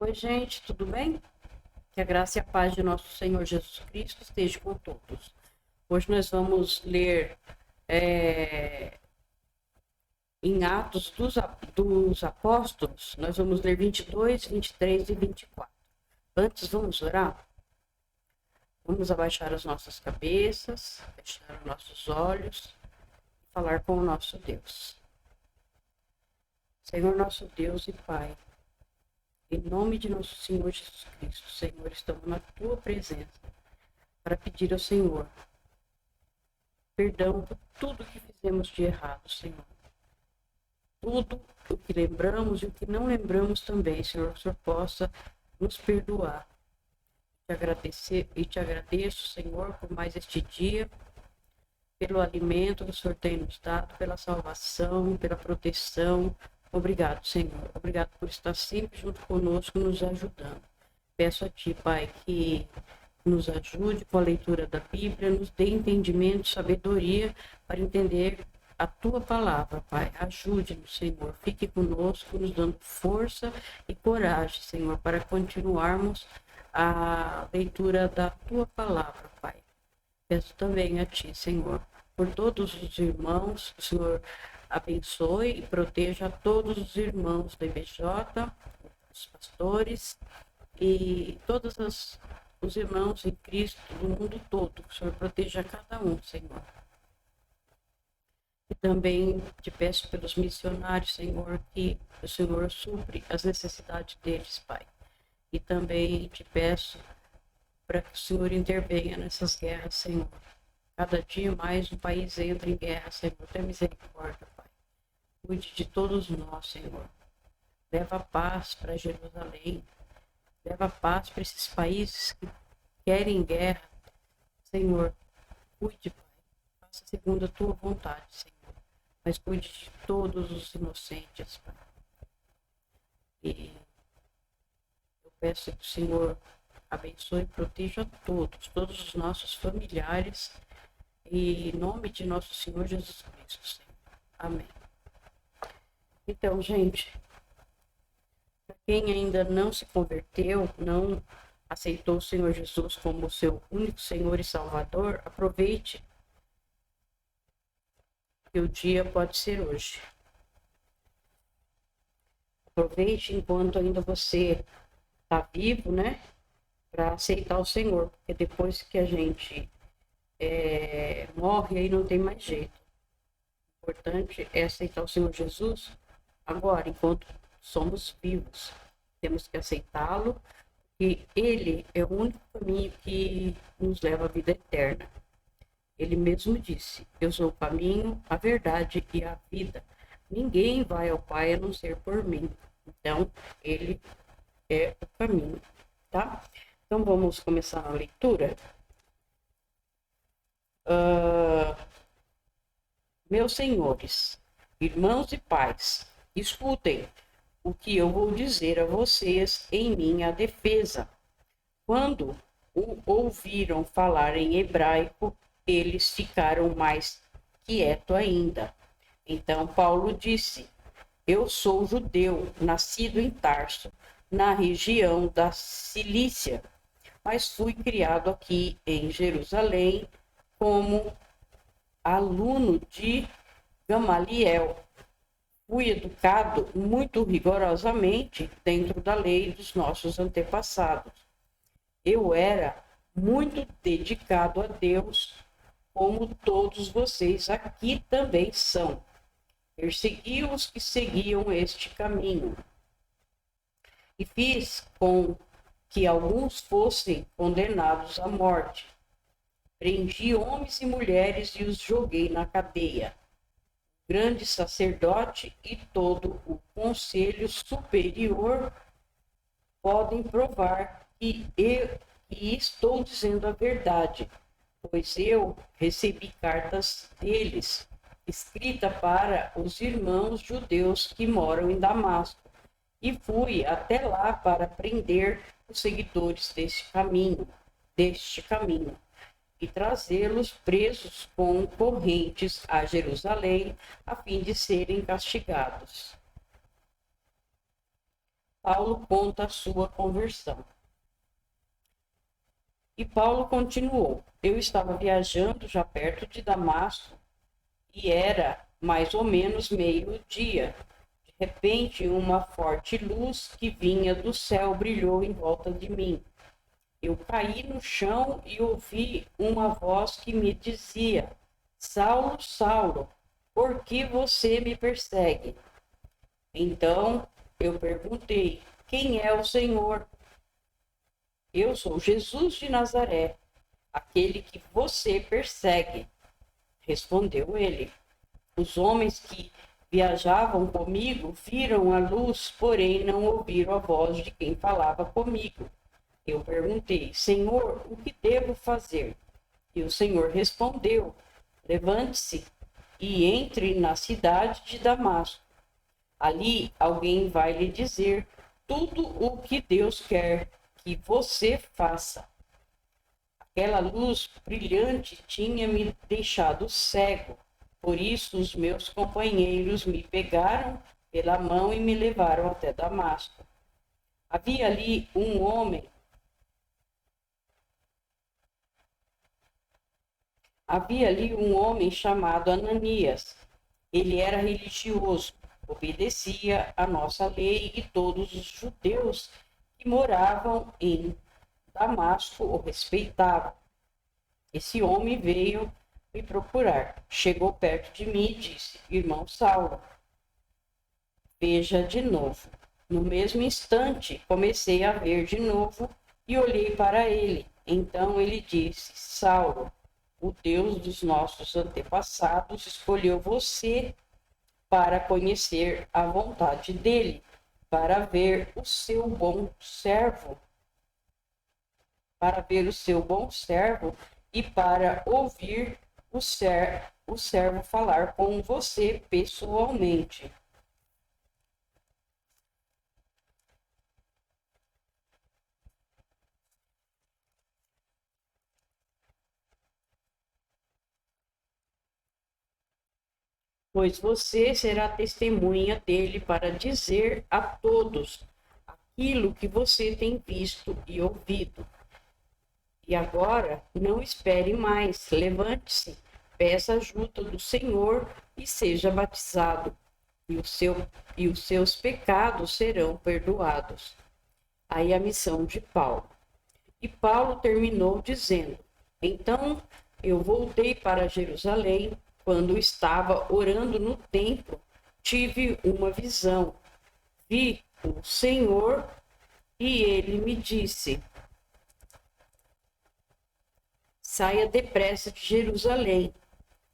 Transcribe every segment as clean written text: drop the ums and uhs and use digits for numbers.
Oi, gente, tudo bem? Que a graça e a paz de nosso Senhor Jesus Cristo esteja com todos. Hoje nós vamos ler em Atos dos Apóstolos, nós vamos ler 22, 23 e 24. Antes, vamos orar? Vamos abaixar as nossas cabeças, fechar os nossos olhos e falar com o nosso Deus. Senhor, nosso Deus e Pai, em nome de nosso Senhor Jesus Cristo, Senhor, estamos na tua presença para pedir ao Senhor perdão por tudo que fizemos de errado, Senhor. Tudo o que lembramos e o que não lembramos também, Senhor, que o Senhor possa nos perdoar. Te agradeço, Senhor, por mais este dia, pelo alimento que o Senhor tem nos dado, pela salvação, pela proteção. Obrigado, Senhor. Obrigado por estar sempre junto conosco, nos ajudando. Peço a Ti, Pai, que nos ajude com a leitura da Bíblia, nos dê entendimento, sabedoria para entender a Tua palavra, Pai. Ajude-nos, Senhor. Fique conosco, nos dando força e coragem, Senhor, para continuarmos a leitura da Tua palavra, Pai. Peço também a Ti, Senhor, por todos os irmãos, que o Senhor abençoe e proteja todos os irmãos da IBJ, os pastores e todos os irmãos em Cristo do mundo todo. Que o Senhor proteja cada um, Senhor. E também te peço pelos missionários, Senhor, que o Senhor supre as necessidades deles, Pai. E também te peço para que o Senhor intervenha nessas guerras, Senhor. Cada dia mais o país entra em guerra, Senhor. Tenha misericórdia, Pai. Cuide de todos nós, Senhor. Leva a paz para Jerusalém. Leva a paz para esses países que querem guerra. Senhor, cuide, Pai. Faça segundo a tua vontade, Senhor. Mas cuide de todos os inocentes, Pai. E eu peço que o Senhor abençoe e proteja todos os nossos familiares. E em nome de nosso Senhor Jesus Cristo, Senhor. Amém. Então, gente, para quem ainda não se converteu, não aceitou o Senhor Jesus como seu único Senhor e Salvador, aproveite que o dia pode ser hoje. Aproveite enquanto ainda você está vivo, né? Para aceitar o Senhor, porque depois que a gente morre, aí não tem mais jeito. O importante é aceitar o Senhor Jesus agora, enquanto somos vivos. Temos que aceitá-lo, e Ele é o único caminho que nos leva à vida eterna. Ele mesmo disse: eu sou o caminho, a verdade e a vida. Ninguém vai ao Pai a não ser por mim. Então, Ele é o caminho, tá? Então, vamos começar a leitura. Meus senhores, irmãos e pais, escutem o que eu vou dizer a vocês em minha defesa. Quando o ouviram falar em hebraico, eles ficaram mais quietos ainda. Então Paulo disse: eu sou judeu, nascido em Tarso, na região da Cilícia, mas fui criado aqui em Jerusalém como aluno de Gamaliel. Fui educado muito rigorosamente dentro da lei dos nossos antepassados. Eu era muito dedicado a Deus, como todos vocês aqui também são. Persegui os que seguiam este caminho e fiz com que alguns fossem condenados à morte. Prendi homens e mulheres e os joguei na cadeia. O grande sacerdote e todo o conselho superior podem provar que estou dizendo a verdade, pois eu recebi cartas deles, escrita para os irmãos judeus que moram em Damasco, e fui até lá para prender os seguidores deste caminho, e trazê-los presos com correntes a Jerusalém, a fim de serem castigados. Paulo conta a sua conversão. E Paulo continuou: eu estava viajando já perto de Damasco e era mais ou menos meio-dia. De repente, uma forte luz que vinha do céu brilhou em volta de mim. Eu caí no chão e ouvi uma voz que me dizia: Saulo, Saulo, por que você me persegue? Então eu perguntei: quem é o Senhor? Eu sou Jesus de Nazaré, aquele que você persegue, respondeu ele. Os homens que viajavam comigo viram a luz, porém não ouviram a voz de quem falava comigo. Eu perguntei: Senhor, o que devo fazer? E o Senhor respondeu: levante-se e entre na cidade de Damasco. Ali alguém vai lhe dizer tudo o que Deus quer que você faça. Aquela luz brilhante tinha me deixado cego. Por isso os meus companheiros me pegaram pela mão e me levaram até Damasco. Havia ali um homem chamado Ananias. Ele era religioso, obedecia à nossa lei e todos os judeus que moravam em Damasco o respeitavam. Esse homem veio me procurar. Chegou perto de mim e disse: Irmão Saulo, veja de novo. No mesmo instante, comecei a ver de novo e olhei para ele. Então ele disse: Saulo, o Deus dos nossos antepassados escolheu você para conhecer a vontade dele, para ver o seu bom servo, e para ouvir o servo falar com você pessoalmente. Pois você será testemunha dele para dizer a todos aquilo que você tem visto e ouvido. E agora, não espere mais, levante-se, peça ajuda do Senhor e seja batizado, e os seus pecados serão perdoados. Aí a missão de Paulo. E Paulo terminou dizendo: então eu voltei para Jerusalém. Quando estava orando no templo, tive uma visão. Vi o Senhor e ele me disse: saia depressa de Jerusalém,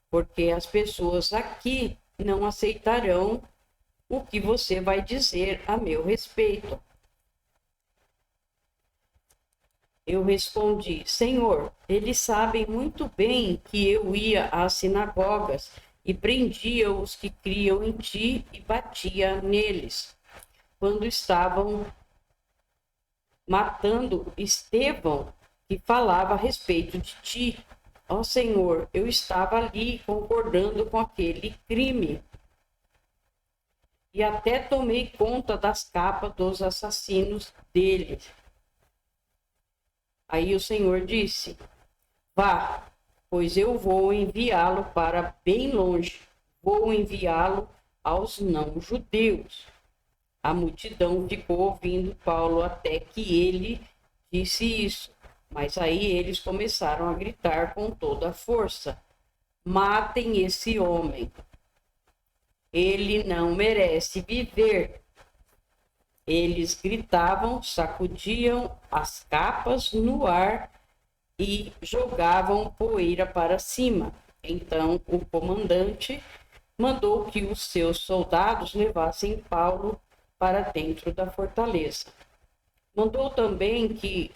porque as pessoas aqui não aceitarão o que você vai dizer a meu respeito. Eu respondi: Senhor, eles sabem muito bem que eu ia às sinagogas e prendia os que criam em ti e batia neles. Quando estavam matando Estevão, que falava a respeito de ti, ó Senhor, eu estava ali concordando com aquele crime. E até tomei conta das capas dos assassinos dele. Aí o Senhor disse: vá, pois eu vou enviá-lo para bem longe, vou enviá-lo aos não-judeus. A multidão ficou ouvindo Paulo até que ele disse isso, mas aí eles começaram a gritar com toda a força: matem esse homem, ele não merece viver. Eles gritavam, sacudiam as capas no ar e jogavam poeira para cima. Então o comandante mandou que os seus soldados levassem Paulo para dentro da fortaleza. Mandou também que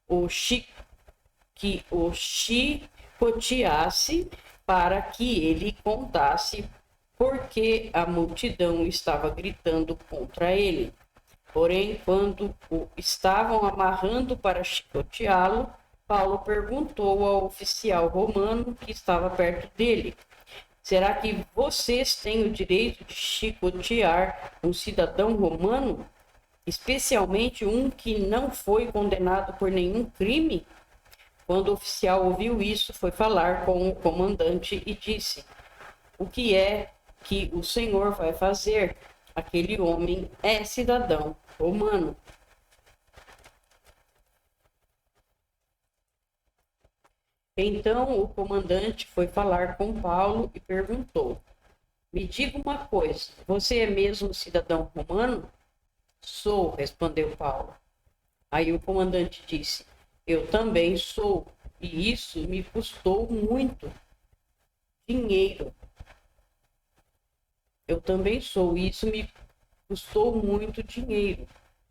o chicoteasse para que ele contasse por que a multidão estava gritando contra ele. Porém, quando o estavam amarrando para chicoteá-lo, Paulo perguntou ao oficial romano que estava perto dele: será que vocês têm o direito de chicotear um cidadão romano? especialmente um que não foi condenado por nenhum crime? Quando o oficial ouviu isso, foi falar com o comandante e disse: o que é que o senhor vai fazer? Aquele homem é cidadão romano. Então o comandante foi falar com Paulo e perguntou: me diga uma coisa, você é mesmo cidadão romano? Sou, respondeu Paulo. Aí o comandante disse: eu também sou, e isso me custou muito dinheiro. Eu também sou, e isso me custou muito dinheiro.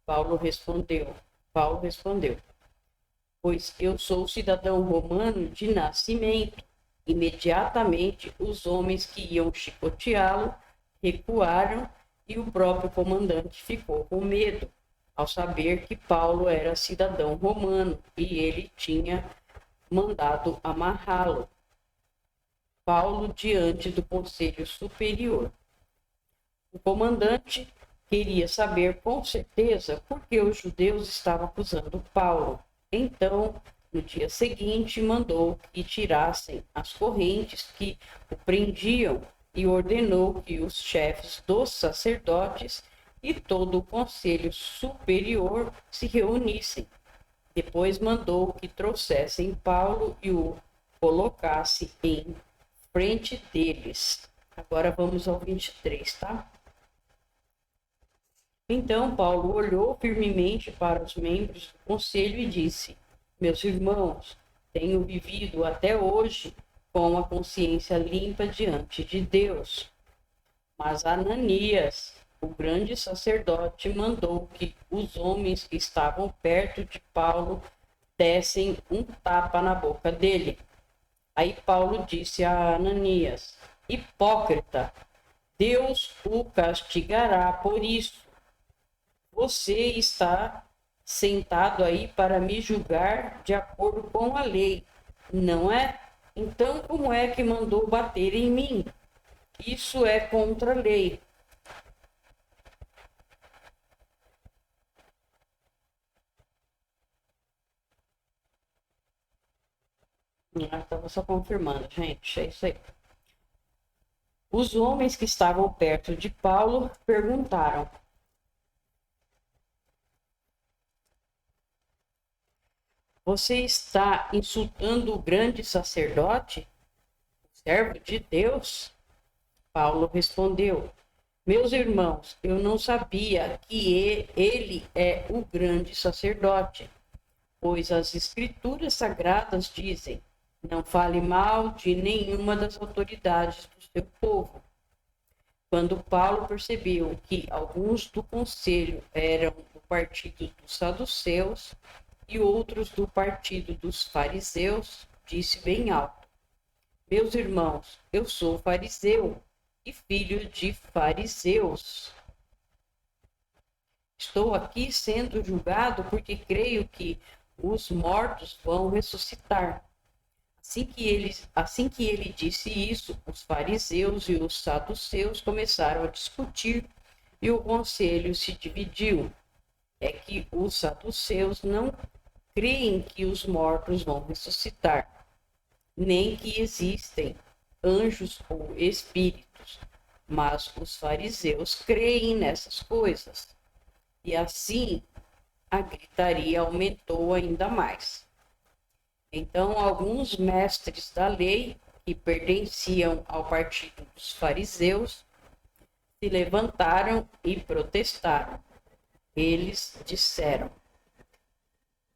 Paulo respondeu: pois eu sou cidadão romano de nascimento. Imediatamente os homens que iam chicoteá-lo recuaram e o próprio comandante ficou com medo ao saber que Paulo era cidadão romano e ele tinha mandado amarrá-lo. Paulo diante do conselho superior. O comandante queria saber com certeza por que os judeus estavam acusando Paulo. Então, no dia seguinte, mandou que tirassem as correntes que o prendiam e ordenou que os chefes dos sacerdotes e todo o conselho superior se reunissem. Depois mandou que trouxessem Paulo e o colocasse em frente deles. Agora vamos ao 23, tá? Então Paulo olhou firmemente para os membros do conselho e disse: meus irmãos, tenho vivido até hoje com a consciência limpa diante de Deus. Mas Ananias, o grande sacerdote, mandou que os homens que estavam perto de Paulo dessem um tapa na boca dele. Aí Paulo disse a Ananias: hipócrita, Deus o castigará por isso. Você está sentado aí para me julgar de acordo com a lei, não é? Então, como é que mandou bater em mim? Isso é contra a lei. Estava só confirmando, gente, é isso aí. Os homens que estavam perto de Paulo perguntaram: você está insultando o grande sacerdote, servo de Deus? Paulo respondeu: meus irmãos, eu não sabia que ele é o grande sacerdote, pois as escrituras sagradas dizem: não fale mal de nenhuma das autoridades do seu povo. Quando Paulo percebeu que alguns do conselho eram do partido dos saduceus e outros do partido dos fariseus, disse bem alto: meus irmãos, eu sou fariseu e filho de fariseus. Estou aqui sendo julgado porque creio que os mortos vão ressuscitar. Assim que ele disse isso, os fariseus e os saduceus começaram a discutir e o conselho se dividiu. É que os saduceus não creem que os mortos vão ressuscitar, nem que existem anjos ou espíritos, mas os fariseus creem nessas coisas. E assim a gritaria aumentou ainda mais. Então, alguns mestres da lei, que pertenciam ao partido dos fariseus, se levantaram e protestaram. Eles disseram: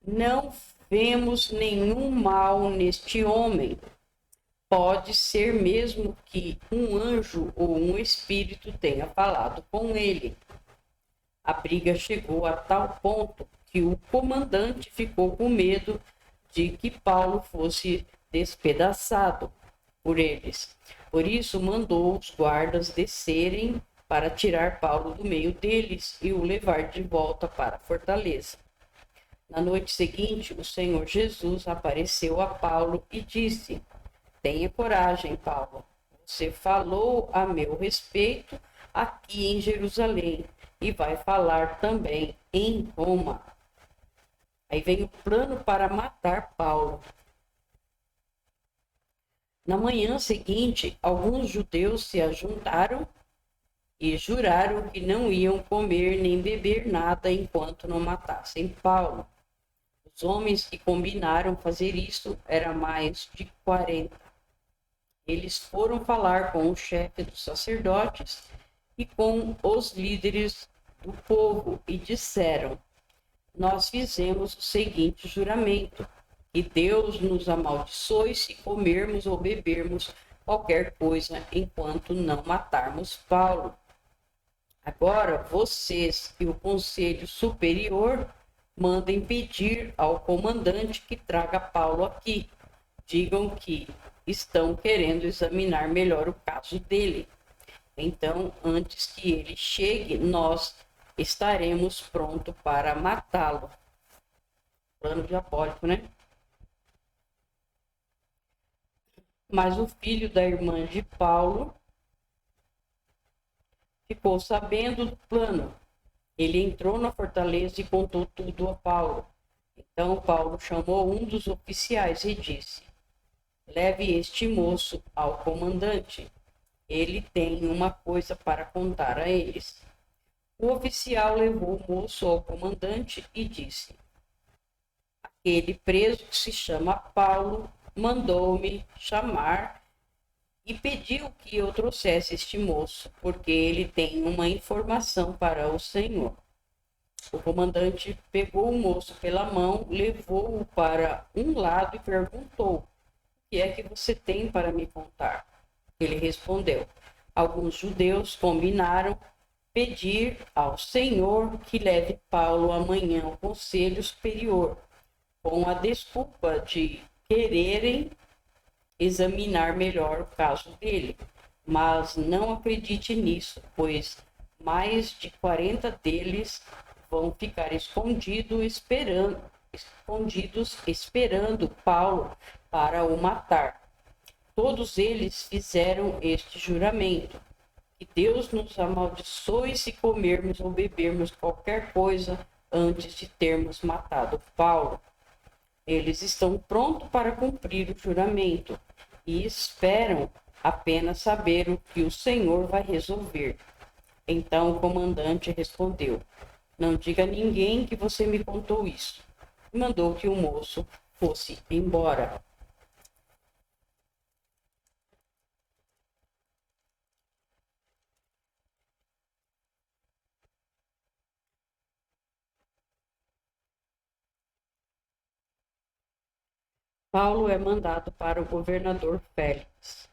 não vemos nenhum mal neste homem. Pode ser mesmo que um anjo ou um espírito tenha falado com ele. A briga chegou a tal ponto que o comandante ficou com medo de que Paulo fosse despedaçado por eles. Por isso mandou os guardas descerem para tirar Paulo do meio deles e o levar de volta para a fortaleza. Na noite seguinte, o Senhor Jesus apareceu a Paulo e disse: tenha coragem, Paulo. Você falou a meu respeito aqui em Jerusalém e vai falar também em Roma. Aí vem o plano para matar Paulo. Na manhã seguinte, alguns judeus se ajuntaram e juraram que não iam comer nem beber nada enquanto não matassem Paulo. Os homens que combinaram fazer isso eram mais de 40. Eles foram falar com o chefe dos sacerdotes e com os líderes do povo e disseram: nós fizemos o seguinte juramento, que Deus nos amaldiçoe se comermos ou bebermos qualquer coisa enquanto não matarmos Paulo. Agora, vocês e o Conselho Superior mandem pedir ao comandante que traga Paulo aqui. Digam que estão querendo examinar melhor o caso dele. Então, antes que ele chegue, nós estaremos prontos para matá-lo. Plano diabólico, né? Mas o filho da irmã de Paulo ficou sabendo do plano. Ele entrou na fortaleza e contou tudo a Paulo. Então Paulo chamou um dos oficiais e disse: leve este moço ao comandante. Ele tem uma coisa para contar a eles. O oficial levou o moço ao comandante e disse: aquele preso que se chama Paulo mandou-me chamar e pediu que eu trouxesse este moço, porque ele tem uma informação para o Senhor. O comandante pegou o moço pela mão, levou-o para um lado e perguntou: o que é que você tem para me contar? Ele respondeu: alguns judeus combinaram pedir ao Senhor que leve Paulo amanhã ao Conselho Superior, com a desculpa de quererem examinar melhor o caso dele. Mas não acredite nisso, pois mais de 40 deles vão ficar escondidos esperando Paulo para o matar. Todos eles fizeram este juramento: que Deus nos amaldiçoe se comermos ou bebermos qualquer coisa antes de termos matado Paulo. Eles estão prontos para cumprir o juramento e esperam apenas saber o que o Senhor vai resolver. Então o comandante respondeu: não diga a ninguém que você me contou isso. E mandou que o moço fosse embora. Paulo é mandado para o governador Félix.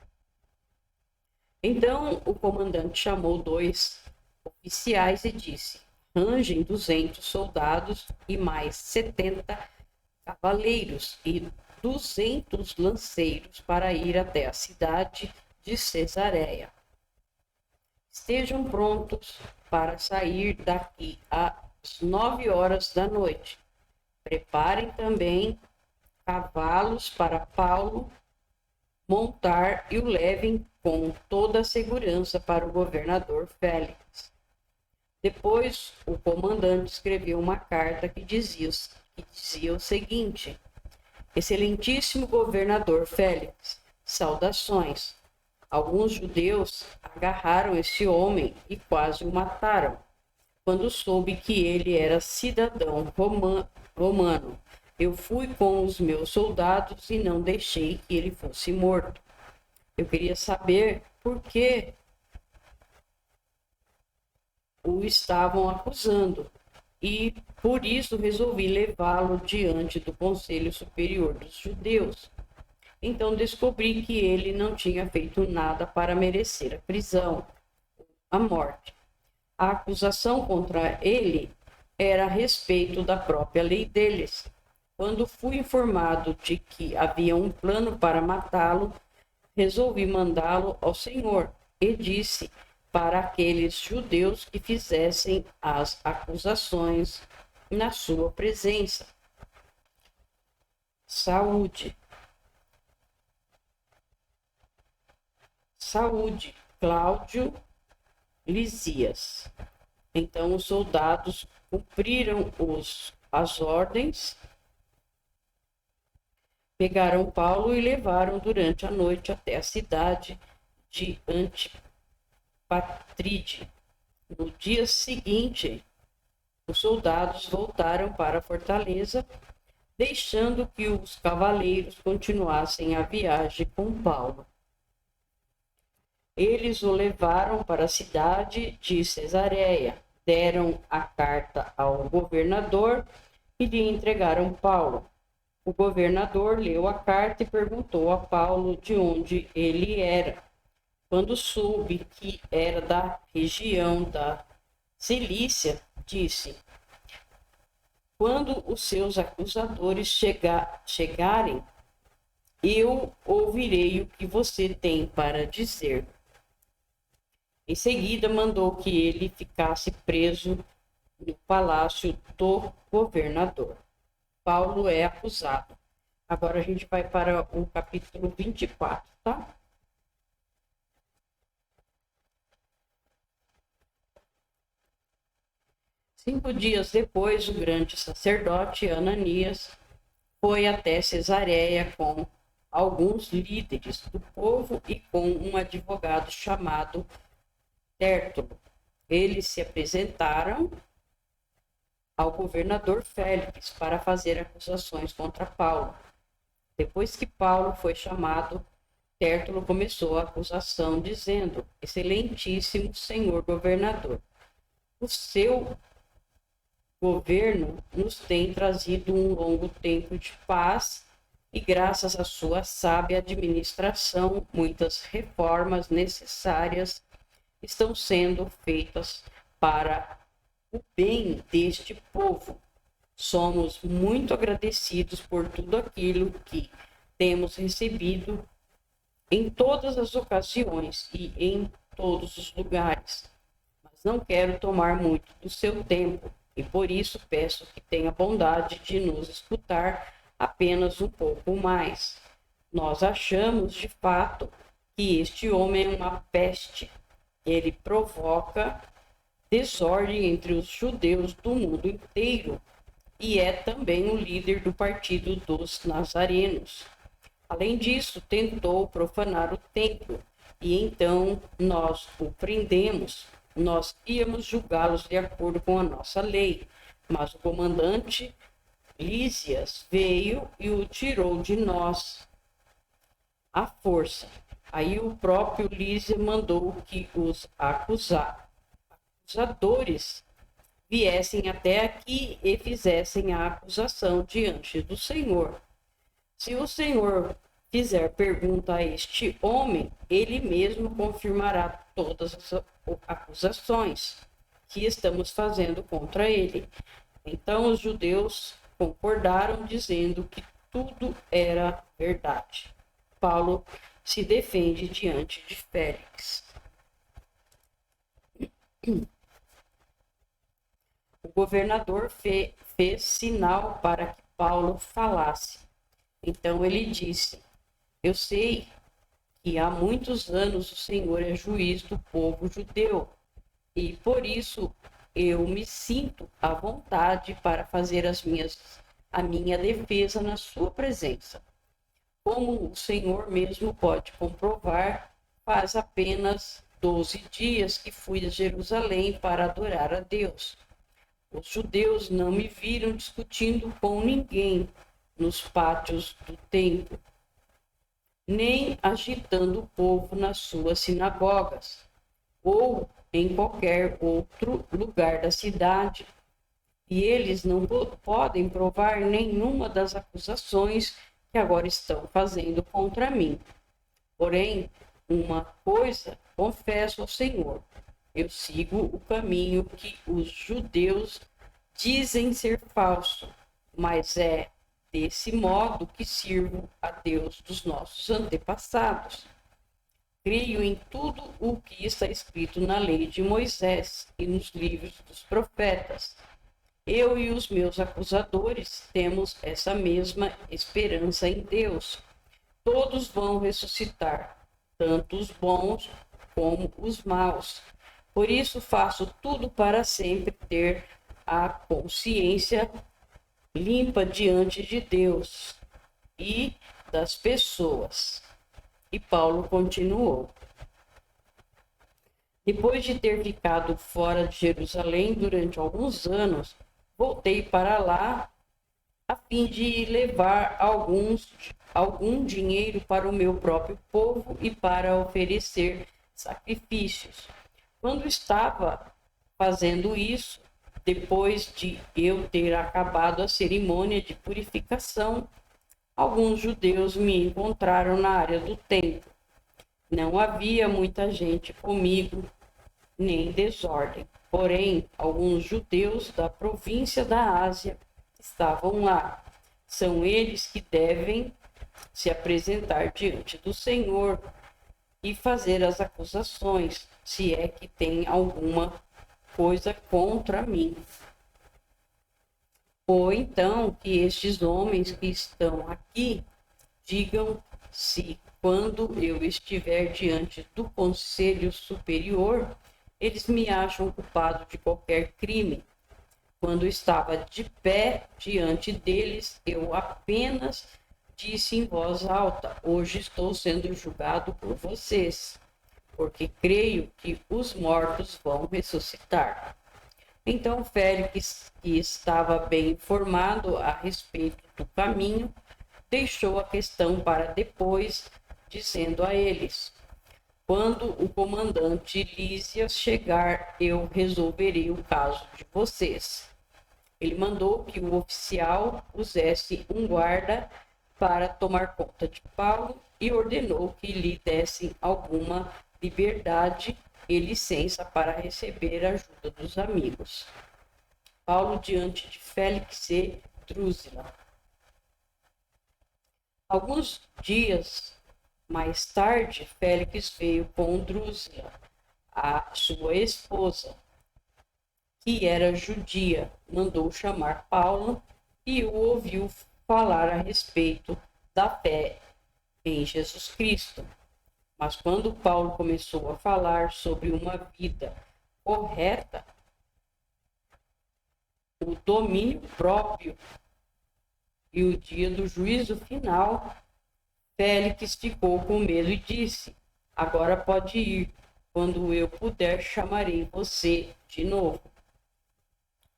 Então o comandante chamou 2 oficiais e disse: arranjem 200 soldados e mais 70 cavaleiros e 200 lanceiros para ir até a cidade de Cesareia. Estejam prontos para sair daqui às 9 horas da noite. Preparem também cavalos para Paulo montar e o levem com toda a segurança para o governador Félix. Depois, o comandante escreveu uma carta que dizia o seguinte: excelentíssimo governador Félix, saudações. Alguns judeus agarraram este homem e quase o mataram, quando soube que ele era cidadão romano. Eu fui com os meus soldados e não deixei que ele fosse morto. Eu queria saber por que o estavam acusando e por isso resolvi levá-lo diante do Conselho Superior dos Judeus. Então descobri que ele não tinha feito nada para merecer a prisão, a morte. A acusação contra ele era a respeito da própria lei deles. Quando fui informado de que havia um plano para matá-lo, resolvi mandá-lo ao Senhor e disse para aqueles judeus que fizessem as acusações na sua presença. Saúde, Cláudio Lisias. Então os soldados cumpriram as ordens, pegaram Paulo e levaram durante a noite até a cidade de Antipatride. No dia seguinte, os soldados voltaram para a fortaleza, deixando que os cavaleiros continuassem a viagem com Paulo. Eles o levaram para a cidade de Cesareia, deram a carta ao governador e lhe entregaram Paulo. O governador leu a carta e perguntou a Paulo de onde ele era. Quando soube que era da região da Cilícia, disse: quando os seus acusadores chegarem, eu ouvirei o que você tem para dizer. Em seguida, mandou que ele ficasse preso no palácio do governador. Paulo é acusado. Agora a gente vai para o capítulo 24, tá? Cinco dias depois, o grande sacerdote Ananias foi até Cesareia com alguns líderes do povo e com um advogado chamado Tértulo. Eles se apresentaram ao governador Félix para fazer acusações contra Paulo. Depois que Paulo foi chamado, Tértulo começou a acusação, dizendo: Excelentíssimo senhor governador, o seu governo nos tem trazido um longo tempo de paz e, graças à sua sábia administração, muitas reformas necessárias estão sendo feitas para o bem deste povo. Somos muito agradecidos por tudo aquilo que temos recebido em todas as ocasiões e em todos os lugares. Mas não quero tomar muito do seu tempo e por isso peço que tenha bondade de nos escutar apenas um pouco mais. Nós achamos, de fato, que este homem é uma peste. Ele provoca desordem entre os judeus do mundo inteiro e é também o líder do partido dos nazarenos. Além disso, tentou profanar o templo e então nós o prendemos. Nós íamos julgá-los de acordo com a nossa lei, mas o comandante Lísias veio e o tirou de nós à força. Aí o próprio Lísias mandou que os acusadores viessem até aqui e fizessem a acusação diante do Senhor. Se o Senhor fizer pergunta a este homem, ele mesmo confirmará todas as acusações que estamos fazendo contra ele. Então os judeus concordaram, dizendo que tudo era verdade. Paulo se defende diante de Félix. O governador fez sinal para que Paulo falasse. Então ele disse: eu sei que há muitos anos o Senhor é juiz do povo judeu, e por isso eu me sinto à vontade para fazer a minha defesa na sua presença. Como o Senhor mesmo pode comprovar, faz apenas 12 dias que fui a Jerusalém para adorar a Deus. Os judeus não me viram discutindo com ninguém nos pátios do templo, nem agitando o povo nas suas sinagogas, ou em qualquer outro lugar da cidade. E eles não podem provar nenhuma das acusações que agora estão fazendo contra mim. Porém, uma coisa confesso ao Senhor: eu sigo o caminho que os judeus dizem ser falso, mas é desse modo que sirvo a Deus dos nossos antepassados. Creio em tudo o que está escrito na lei de Moisés e nos livros dos profetas. Eu e os meus acusadores temos essa mesma esperança em Deus. Todos vão ressuscitar, tanto os bons como os maus. Por isso faço tudo para sempre ter a consciência limpa diante de Deus e das pessoas. E Paulo continuou. Depois de ter ficado fora de Jerusalém durante alguns anos, voltei para lá a fim de levar algum dinheiro para o meu próprio povo e para oferecer sacrifícios. Quando estava fazendo isso, depois de eu ter acabado a cerimônia de purificação, alguns judeus me encontraram na área do templo. Não havia muita gente comigo, nem desordem. Porém, alguns judeus da província da Ásia estavam lá. São eles que devem se apresentar diante do Senhor e fazer as acusações, se é que tem alguma coisa contra mim. Ou então que estes homens que estão aqui digam se, quando eu estiver diante do Conselho Superior, eles me acham culpado de qualquer crime. Quando estava de pé diante deles, eu apenas disse em voz alta: hoje estou sendo julgado por vocês, porque creio que os mortos vão ressuscitar. Então Félix, que estava bem informado a respeito do caminho, deixou a questão para depois, dizendo a eles: quando o comandante Lísias chegar, eu resolverei o caso de vocês. Ele mandou que o oficial pusesse um guarda para tomar conta de Paulo e ordenou que lhe dessem alguma liberdade e licença para receber a ajuda dos amigos. Paulo diante de Félix e Drusila. Alguns dias mais tarde, Félix veio com Drusila, a sua esposa, que era judia, mandou chamar Paulo e o ouviu falar a respeito da fé em Jesus Cristo. Mas quando Paulo começou a falar sobre uma vida correta, o domínio próprio e o dia do juízo final, Félix ficou com medo e disse: agora pode ir, quando eu puder chamarei você de novo.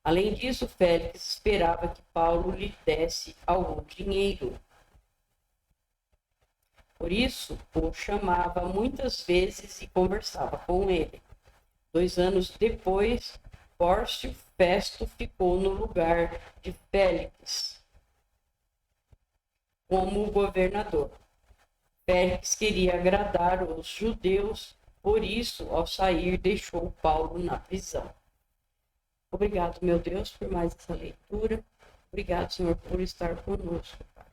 Além disso, Félix esperava que Paulo lhe desse algum dinheiro. Por isso, o chamava muitas vezes e conversava com ele. 2 anos depois, Pórcio Festo ficou no lugar de Félix como governador. Félix queria agradar os judeus, por isso, ao sair, deixou Paulo na prisão. Obrigado, meu Deus, por mais essa leitura. Obrigado, Senhor, por estar conosco, Pai.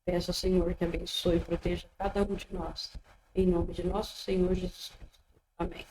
Peço ao Senhor que abençoe e proteja cada um de nós. Em nome de nosso Senhor Jesus Cristo. Amém.